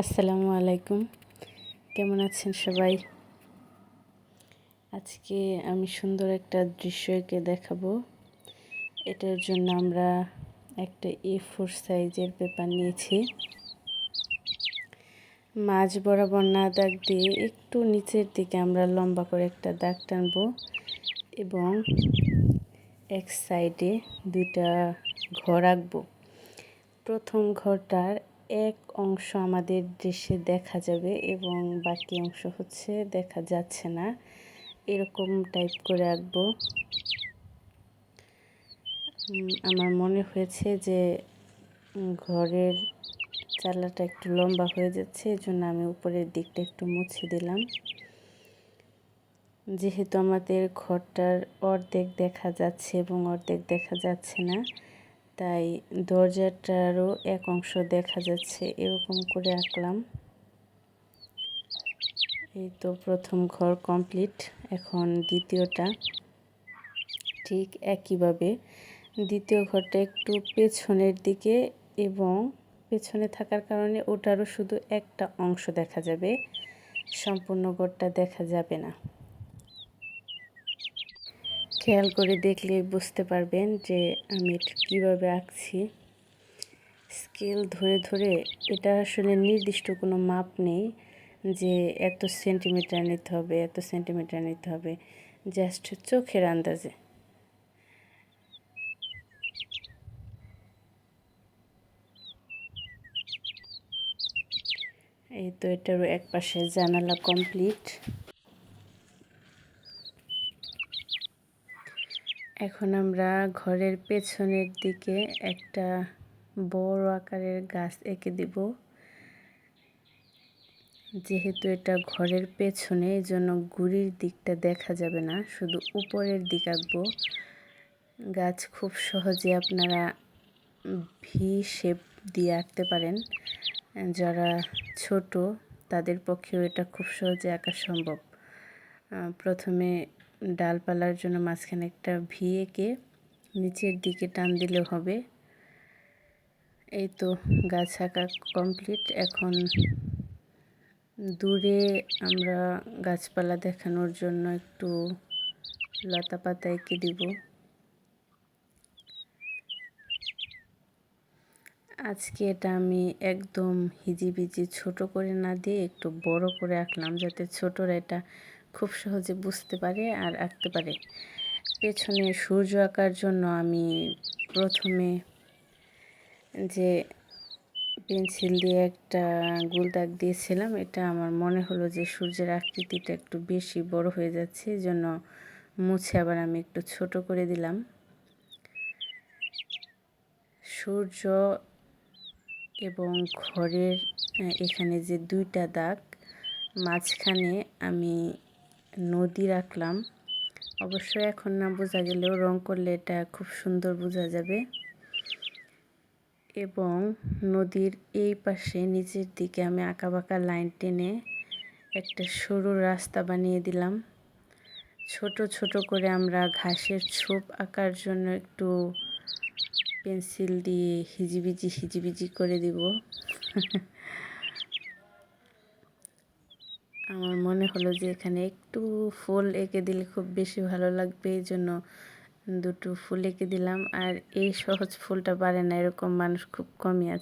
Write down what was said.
আসসালামু আলাইকুম। কেমন আছেন সবাই? আজকে আমি সুন্দর একটা দৃশ্য এঁকে দেখাবো। এটার জন্য আমরা একটা A4 সাইজের পেপার নিয়েছি। মাঝ বরাবর না দাগ দিয়ে একটু নিচের দিকে আমরা লম্বা করে একটা দাগ টানবো এবং এক সাইডে দুইটা ঘর আঁকবো। প্রথম ঘরটার এক অংশ আমাদের দৃশ্যে দেখা যাবে এবং বাকি অংশ হচ্ছে দেখা যাচ্ছে না, এরকম টাইপ করে আঁকবো। আমার মনে হয়েছে যে ঘরের চালাটা একটু লম্বা হয়ে যাচ্ছে, এজন্য আমি উপরের দিকটা একটু মুছে দিলাম। যেহেতু আমাদের ঘরটার অর্ধেক দেখা যাচ্ছে এবং অর্ধেক দেখা যাচ্ছে না, তাই দরজাটারও এক অংশ দেখা যাচ্ছে, এরকম করে আঁকলাম। এই তো প্রথম ঘর কমপ্লিট। এখন দ্বিতীয়টা ঠিক একইভাবে, দ্বিতীয় ঘরটা একটু পেছনের দিকে এবং পেছনে থাকার কারণে ওটারও শুধু একটা অংশ দেখা যাবে, সম্পূর্ণ ঘরটা দেখা যাবে না। খেয়াল করে দেখলে বুঝতে পারবেন যে আমি এটা কীভাবে আঁকছি। স্কেল ধরে ধরে, এটা আসলে নির্দিষ্ট কোনো মাপ নেই যে এত সেন্টিমিটার নিতে হবে, এত সেন্টিমিটার নিতে হবে, জাস্ট চোখের আন্দাজে। এই তো এটারও এক পাশে জানালা কমপ্লিট। এখন আমরা ঘরের পেছনের দিকে একটা বড় আকারের গাছ এঁকে দিব। যেহেতু এটা ঘরের পেছনে, এই জন্য গুড়ির দিকটা দেখা যাবে না, শুধু উপরের দিক আঁকবো। গাছ খুব সহজে আপনারা ভি শেপ দিয়ে আঁকতে পারেন। যারা ছোট তাদের পক্ষেও এটা খুব সহজে আঁকা সম্ভব। প্রথমে ডালপালার জন্য মাঝখানে একটা ভি এঁকে নিচের দিকে টান দিলেও হবে। এই তো গাছ আঁকা কমপ্লিট। এখন দূরে আমরা গাছপালা দেখানোর জন্য একটু লতা পাতা এঁকে দিব। আজকে এটা আমি একদম হিজিবিজি ছোট করে না দিয়ে একটু বড় করে আঁকলাম, যাতে ছোটরা এটা খুব সহজে বুঝতে পারে আর আঁকতে পারে। পেছনে সূর্য আঁকার জন্য আমি প্রথমে যে পেন্সিল দিয়ে একটা গোল দাগ দিয়েছিলাম, এটা আমার মনে হলো যে সূর্যের আকৃতিটা একটু বেশি বড় হয়ে যাচ্ছে, এই জন্য মুছে আবার আমি একটু ছোট করে দিলাম। সূর্য এবং ঘরের এখানে যে দুইটা দাগ, মাঝখানে আমি নদী রাখলাম। অবশ্যই এখন না বোঝা গেলেও রং করলে এটা খুব সুন্দর বোঝা যাবে। এবং নদীর এই পাশে নিচের দিকে আমি আঁকাবাঁকা লাইন টেনে একটা সরু রাস্তা বানিয়ে দিলাম। ছোট ছোট করে আমরা ঘাসের ছোপ আঁকার জন্য একটু পেন্সিল দিয়ে হিজিবিজি করে দিব। আমার মনে হলো যে এখানে একটু ফুল এঁকে দিলে খুব বেশি ভালো লাগবে, এই জন্য দুটো ফুল এঁকে দিলাম। আর এই সহজ ফুলটা পারে না এরকম মানুষ খুব কমই আছে।